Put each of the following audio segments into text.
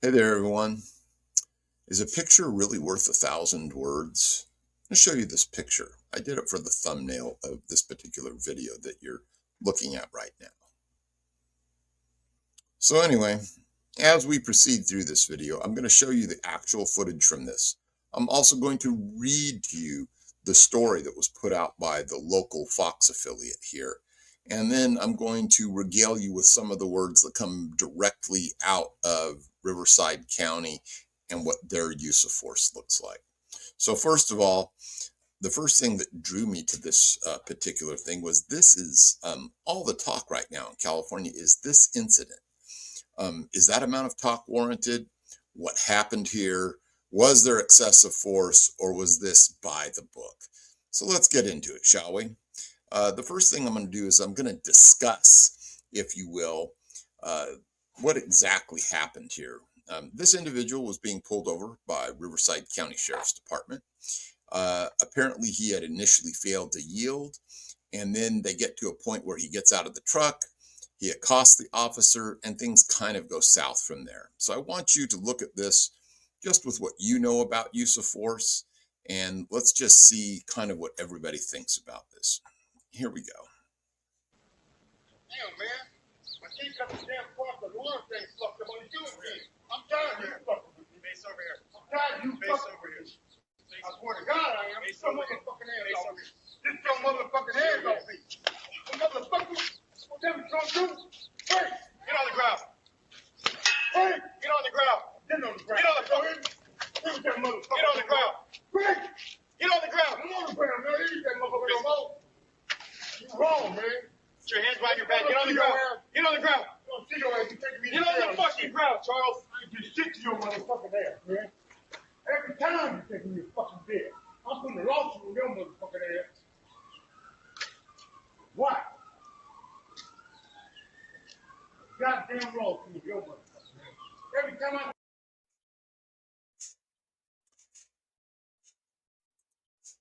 Hey there, everyone. Is a picture really worth 1,000 words? I'll show you this picture. I did it for the thumbnail of this particular video that you're looking at right now. So anyway, as we proceed through this video, I'm going to show you the actual footage from this. I'm also going to read to you the story that was put out by the local Fox affiliate here. And then I'm going to regale you with some of the words that come directly out of Riverside County and what their use of force looks like. So first of all, the first thing that drew me to this particular thing was this is all the talk right now in California is this incident. Is that amount of talk warranted? What happened here? Was there excessive force, or was this by the book? So let's get into it, shall we? The first thing I'm going to do is I'm going to discuss, if you will, what exactly happened here. This individual was being pulled over by Riverside County Sheriff's Department. Apparently, he had initially failed to yield, and then they get to a point where he gets out of the truck. He accosts the officer, and things kind of go south from there. So I want you to look at this just with what you know about use of force, and let's just see kind of what everybody thinks about this. Here we go. Damn, man. I can't cut the damn crop. The lawn thing fucked up on the doing thing. I'm tired of you fucking with me. Face over here. I'm tired of you Face fucking over with here. me. I swear to God I am. Face Get your over here. motherfucking hands Face off over me. here. Get your motherfucking hands off me. You motherfucker. Whatever you gonna do? Hey! Get on the ground. Hey! Get on the ground. Get on the ground. Get on the ground. Get that motherfucker. Get on the ground. Hey! Get on the ground. I'm on the ground, man. Leave that motherfucker alone. You wrong, man. Put your hands behind your back. Get on the ground. Get on the ground. You don't see your ass. You taking me to Get on jail. the fucking ground, Charles. You just shit to your motherfucking ass, man. Every time you take me to fucking jail, I'm putting a lawsuit on your motherfucking ass. Why? Goddamn lawsuit on your motherfucking ass. Every time I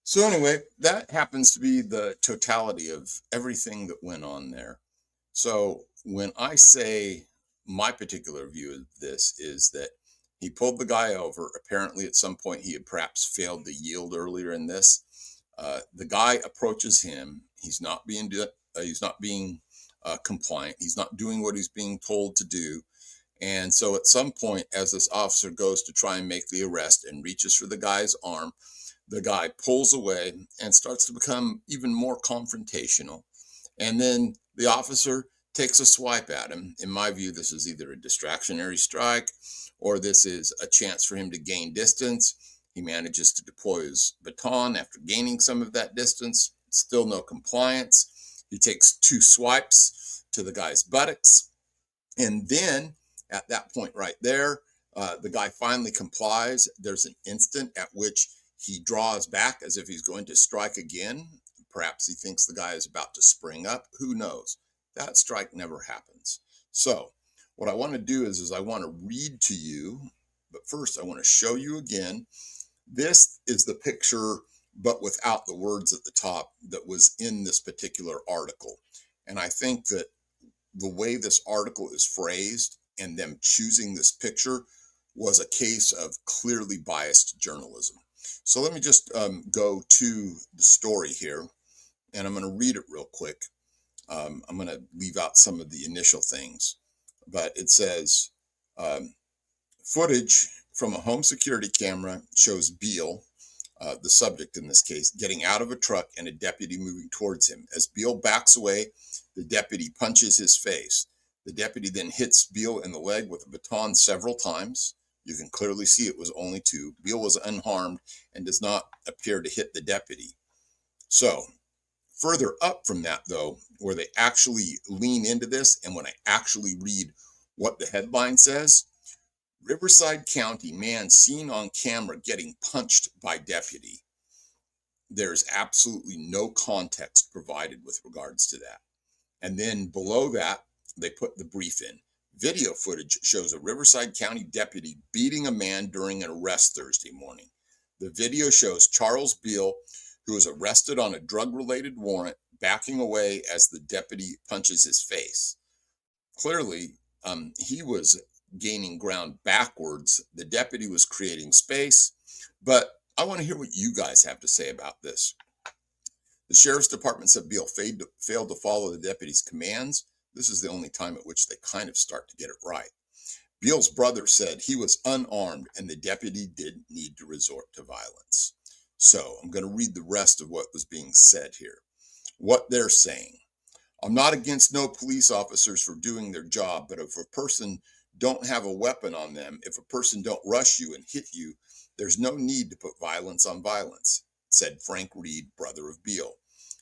So anyway, that happens to be the totality of everything that went on there. So when I say my particular view of this is that he pulled the guy over. Apparently, at some point, he had perhaps failed to yield earlier in this. The guy approaches him. He's not being compliant. He's not doing what he's being told to do. And so at some point, as this officer goes to try and make the arrest and reaches for the guy's arm, the guy pulls away and starts to become even more confrontational. And then the officer takes a swipe at him. In my view, this is either a distractionary strike or this is a chance for him to gain distance. He manages to deploy his baton after gaining some of that distance. Still no compliance. He takes 2 swipes to the guy's buttocks. And then at that point right there, the guy finally complies. There's an instant at which he draws back as if he's going to strike again. Perhaps he thinks the guy is about to spring up. Who knows? That strike never happens. So what I want to do is I want to read to you, but first I want to show you again. This is the picture, but without the words at the top that was in this particular article. And I think that the way this article is phrased and them choosing this picture was a case of clearly biased journalism. So let me just go to the story here, and I'm going to read it real quick. I'm going to leave out some of the initial things, but it says, footage from a home security camera shows Beal, the subject in this case, getting out of a truck and a deputy moving towards him. As Beal backs away, the deputy punches his face. The deputy then hits Beal in the leg with a baton several times. You can clearly see it was only 2. Beal was unharmed and does not appear to hit the deputy. So further up from that, though, where they actually lean into this, and when I actually read what the headline says, Riverside County man seen on camera getting punched by deputy. There's absolutely no context provided with regards to that. And then below that, they put the brief in. Video footage shows a Riverside County deputy beating a man during an arrest Thursday morning. The video shows Charles Beal, who was arrested on a drug-related warrant, backing away as the deputy punches his face. Clearly, he was gaining ground backwards. The deputy was creating space. But I want to hear what you guys have to say about this. The sheriff's department said Beal failed to follow the deputy's commands. This is the only time at which they kind of start to get it right. Beal's brother said he was unarmed and the deputy didn't need to resort to violence. So I'm going to read the rest of what was being said here. What they're saying. I'm not against no police officers for doing their job, but if a person don't have a weapon on them, if a person don't rush you and hit you, there's no need to put violence on violence, said Frank Reed, brother of Beal.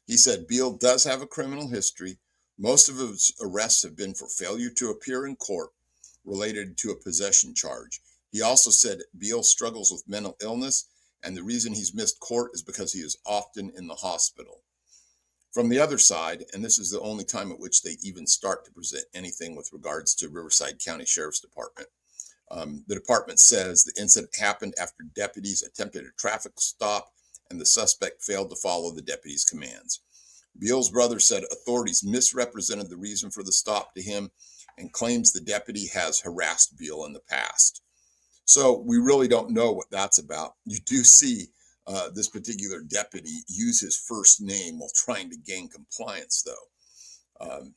He said Beal does have a criminal history. Most of his arrests have been for failure to appear in court related to a possession charge. He also said Beal struggles with mental illness, and the reason he's missed court is because he is often in the hospital. From the other side, and this is the only time at which they even start to present anything with regards to Riverside County Sheriff's Department, the department says the incident happened after deputies attempted a traffic stop and the suspect failed to follow the deputy's commands. Beal's brother said authorities misrepresented the reason for the stop to him and claims the deputy has harassed Beal in the past. So we really don't know what that's about. You do see this particular deputy use his first name while trying to gain compliance, though.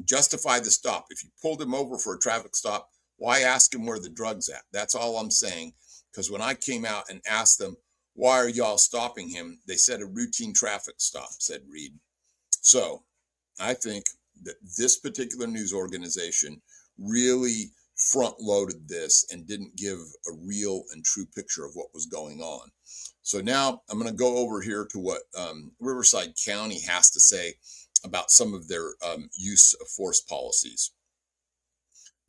Justify the stop. If you pulled him over for a traffic stop, why ask him where the drug's at? That's all I'm saying. Because when I came out and asked them, why are y'all stopping him? They said a routine traffic stop, said Reed. So I think that this particular news organization really front-loaded this and didn't give a real and true picture of what was going on. So now I'm going to go over here to what Riverside County has to say about some of their use of force policies.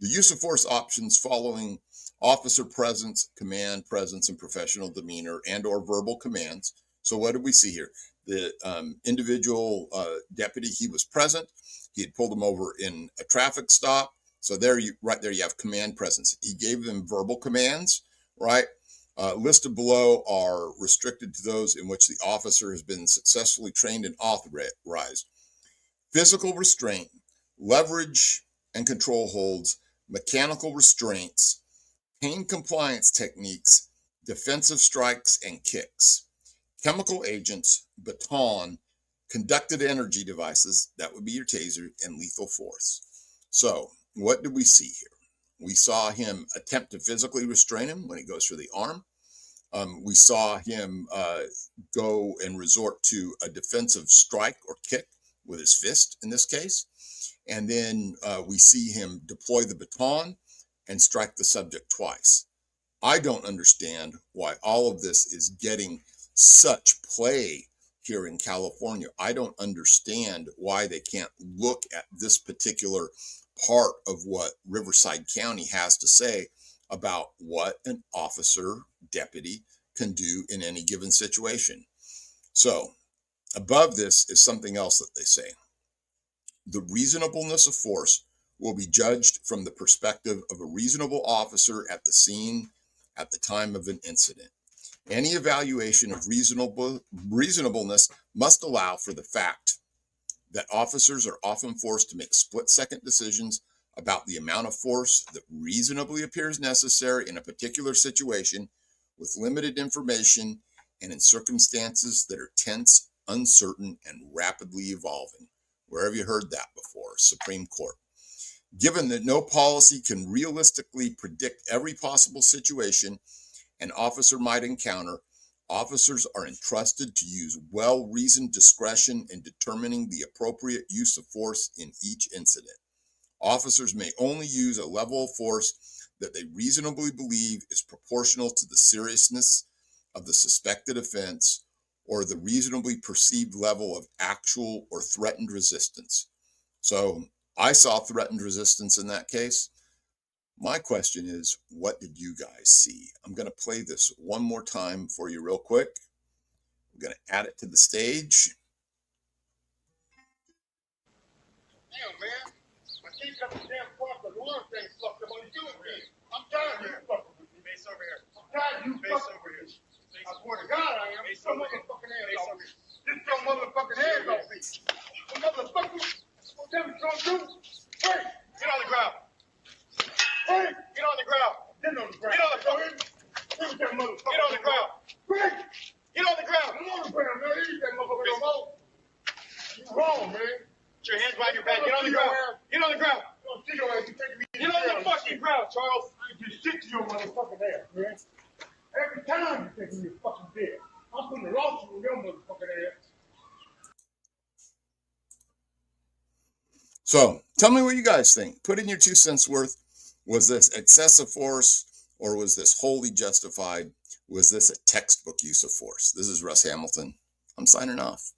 The use of force options following officer presence, command presence, and professional demeanor and or verbal commands. So what did we see here? The individual deputy, he was present. He had pulled him over in a traffic stop. So there, right there, you have command presence. He gave them verbal commands, right? Listed below are restricted to those in which the officer has been successfully trained and authorized. Physical restraint, leverage and control holds, mechanical restraints, pain compliance techniques, defensive strikes and kicks, chemical agents, baton, conducted energy devices, that would be your taser, and lethal force. So what did we see here? We saw him attempt to physically restrain him when he goes for the arm. We saw him go and resort to a defensive strike or kick with his fist in this case. And then we see him deploy the baton and strike the subject twice. I don't understand why all of this is getting such play here in California. I don't understand why they can't look at this particular part of what Riverside County has to say about what an officer, deputy can do in any given situation. So above this is something else that they say. The reasonableness of force will be judged from the perspective of a reasonable officer at the scene at the time of an incident. Any evaluation of reasonableness must allow for the fact that officers are often forced to make split-second decisions about the amount of force that reasonably appears necessary in a particular situation with limited information and in circumstances that are tense, uncertain, and rapidly evolving. Where have you heard that before? Supreme Court. Given that no policy can realistically predict every possible situation an officer might encounter, officers are entrusted to use well-reasoned discretion in determining the appropriate use of force in each incident. Officers may only use a level of force that they reasonably believe is proportional to the seriousness of the suspected offense or the reasonably perceived level of actual or threatened resistance. So I saw threatened resistance in that case. My question is, what did you guys see? I'm going to play this one more time for you real quick. I'm going to add it to the stage. Damn, man. I think got the damn fucking alarm thing fucked up on you again. I'm tired of you fucking with me. Face over here. I'm tired of you Face fucking over here. with me. I swear to God I am. Face Get your over here. motherfucking hands Face off over me. here. Get your motherfucking hands off me. You motherfucker. What them you gonna do? Hey! Get on the ground. Hey! Get wrong, man. Put your hands behind your back. Get on the ground. Get on the ground. You don't see your ass. You take me Get on the fucking ground, Charles. I do shit to your motherfucking ass, man. Every time you think you're fucking dead. I'm putting a lawsuit on your motherfucking ass. So tell me what you guys think. Put in your 2 cents worth. Was this excessive force or was this wholly justified? Was this a textbook use of force? This is Russ Hamilton. I'm signing off.